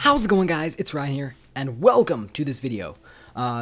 How's it going, guys? It's Ryan here, and welcome to this video.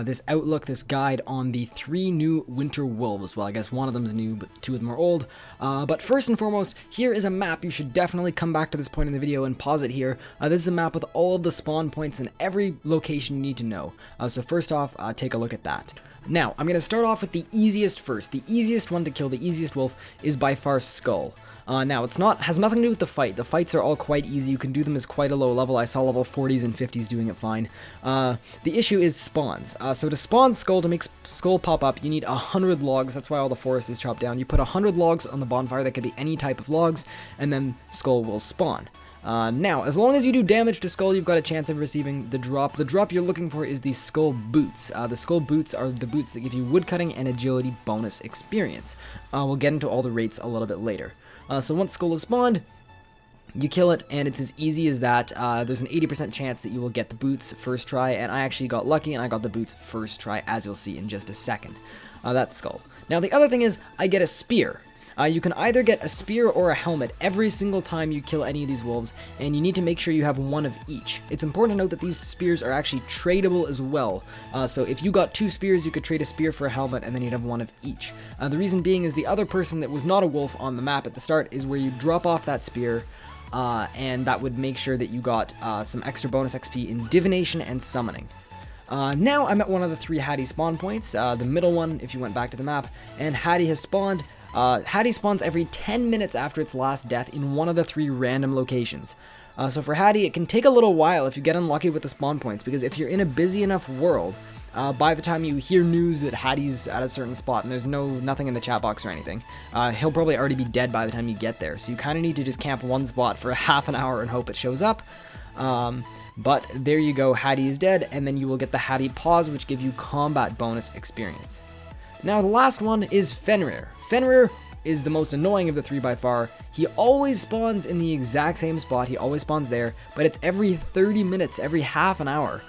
This outlook, this guide on the 3 new winter wolves. Well, I guess one of them is new, but 2 of them are old. But first and foremost, here is a map. You should definitely come back to this point in the video and pause it here. This is a map with all of the spawn points and every location you need to know. So first off, take a look at that. Now, I'm going to start off with the easiest first. The easiest one to kill, the easiest wolf, is by far Sköll. Now, has nothing to do with the fight. The fights are all quite easy. You can do them as quite a low level. I saw level 40s and 50s doing it fine. The issue is spawns. So to spawn Sköll, to make Sköll pop up, you need 100 logs. That's why all the forest is chopped down. You put 100 logs on the bonfire. That could be any type of logs, and then Sköll will spawn. Now, as long as you do damage to Sköll, you've got a chance of receiving the drop. The drop you're looking for is the Sköll boots. The Sköll boots are the boots that give you woodcutting and agility bonus experience. We'll get into all the rates a little bit later. So once Sköll is spawned, you kill it, and it's as easy as that. There's an 80% chance that you will get the boots first try, and I actually got lucky, and I got the boots first try, as you'll see in just a second. That's Sköll. Now, the other thing is, I get a spear. You can either get a spear or a helmet every single time you kill any of these wolves, and you need to make sure you have one of each. It's important to note that these spears are actually tradable as well. So if you got 2 spears, you could trade a spear for a helmet, and then you'd have one of each. The reason being is the other person that was not a wolf on the map at the start is where you drop off that spear, and that would make sure that you got some extra bonus XP in divination and summoning. Now I'm at one of the 3 Hati spawn points, the middle one if you went back to the map, and Hati has spawned. Hati spawns every 10 minutes after its last death in one of the 3 random locations. So for Hati, it can take a little while if you get unlucky with the spawn points, because if you're in a busy enough world, by the time you hear news that Hati's at a certain spot and there's nothing in the chat box or anything, he'll probably already be dead by the time you get there. So you kind of need to just camp one spot for half an hour and hope it shows up. But there you go, Hati is dead, and then you will get the Hati pause, which give you combat bonus experience. Now, the last one is Fenrir. Fenrir is the most annoying of the 3 by far. He always spawns in the exact same spot. He always spawns there, but it's every 30 minutes, every half an hour.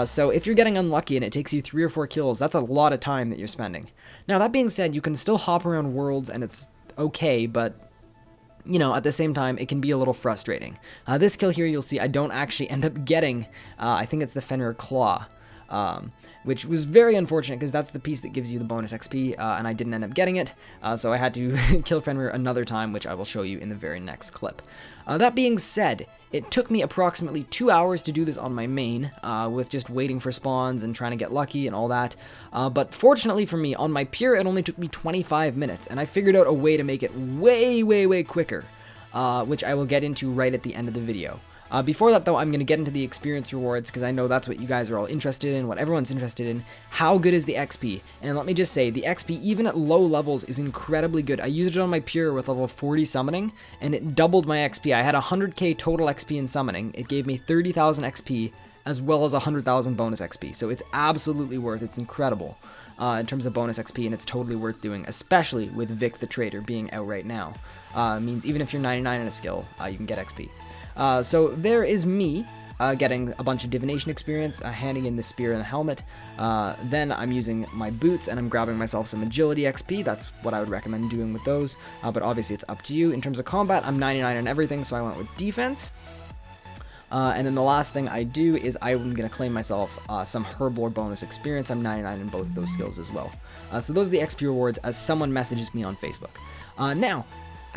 So if you're getting unlucky and it takes you 3 or 4 kills, that's a lot of time that you're spending. Now, that being said, you can still hop around worlds and it's okay, but you know, at the same time, it can be a little frustrating. This kill here, you'll see I don't actually end up getting, I think it's the Fenrir Claw. Which was very unfortunate because that's the piece that gives you the bonus XP, and I didn't end up getting it, so I had to kill Fenrir another time, which I will show you in the very next clip. That being said, it took me approximately 2 hours to do this on my main, with just waiting for spawns and trying to get lucky and all that, but fortunately for me, on my pure, it only took me 25 minutes, and I figured out a way to make it way quicker, which I will get into right at the end of the video. Before that, though, I'm going to get into the experience rewards, because I know that's what you guys are all interested in, what everyone's interested in. How good is the XP? And let me just say, the XP, even at low levels, is incredibly good. I used it on my pure with level 40 summoning, and it doubled my XP. I had 100k total XP in summoning. It gave me 30,000 XP, as well as 100,000 bonus XP. So it's absolutely worth it. It's incredible in terms of bonus XP, and it's totally worth doing, especially with Vic the Trader being out right now. Means even if you're 99 in a skill, you can get XP. So there is me getting a bunch of divination experience, handing in the spear and the helmet. Then I'm using my boots and I'm grabbing myself some agility XP. That's what I would recommend doing with those, but obviously it's up to you. In terms of combat, I'm 99 on everything, so I went with defense. And then the last thing I do is I'm going to claim myself some herblore bonus experience. I'm 99 in both of those skills as well. So those are the XP rewards as someone messages me on Facebook. Now,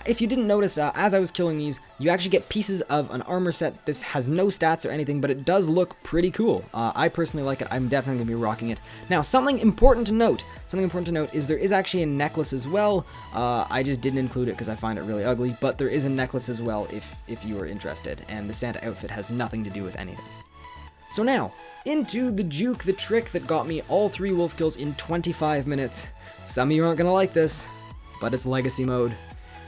if you didn't notice, as I was killing these, you actually get pieces of an armor set. This has no stats or anything, but it does look pretty cool. I personally like it. I'm definitely going to be rocking it. Now, something important to note is there is actually a necklace as well. I just didn't include it because I find it really ugly, but there is a necklace as well if you are interested, and the Santa outfit has nothing to do with anything. So now, into the juke, the trick that got me all 3 wolf kills in 25 minutes. Some of you aren't going to like this, but it's legacy mode.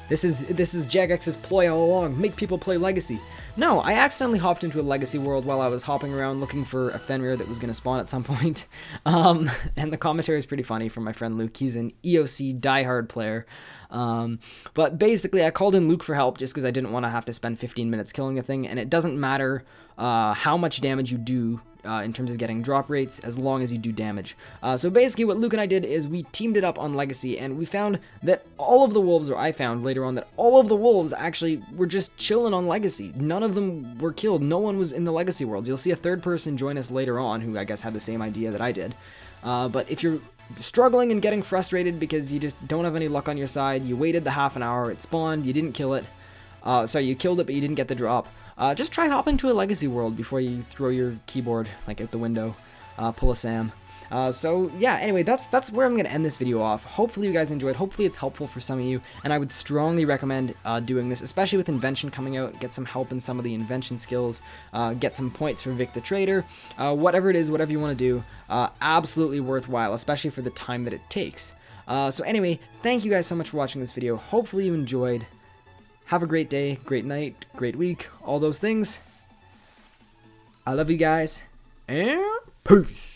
This is Jagex's ploy all along, make people play Legacy. No, I accidentally hopped into a Legacy world while I was hopping around looking for a Fenrir that was going to spawn at some point. And the commentary is pretty funny from my friend Luke. He's an EOC diehard player. But basically, I called in Luke for help just because I didn't want to have to spend 15 minutes killing a thing, and it doesn't matter how much damage you do in terms of getting drop rates as long as you do damage. So basically what Luke and I did is we teamed it up on Legacy, and we found that all of the wolves, or I found later on that all of the wolves actually were just chilling on Legacy. None of them were killed. No one was in the Legacy worlds. You'll see a third person join us later on who I guess had the same idea that I did. But if you're struggling and getting frustrated because you just don't have any luck on your side, you waited the half an hour, it spawned, you didn't kill it, sorry, you killed it but you didn't get the drop, just try hopping to a Legacy world before you throw your keyboard like out the window, pull a Sam. So yeah, anyway, that's where I'm going to end this video off. Hopefully you guys enjoyed, hopefully it's helpful for some of you, and I would strongly recommend doing this, especially with Invention coming out. Get some help in some of the Invention skills, get some points for Vic the Trader, whatever it is, whatever you want to do, absolutely worthwhile, especially for the time that it takes. So anyway, thank you guys so much for watching this video. Hopefully you enjoyed. Have a great day, great night, great week, all those things. I love you guys, and peace!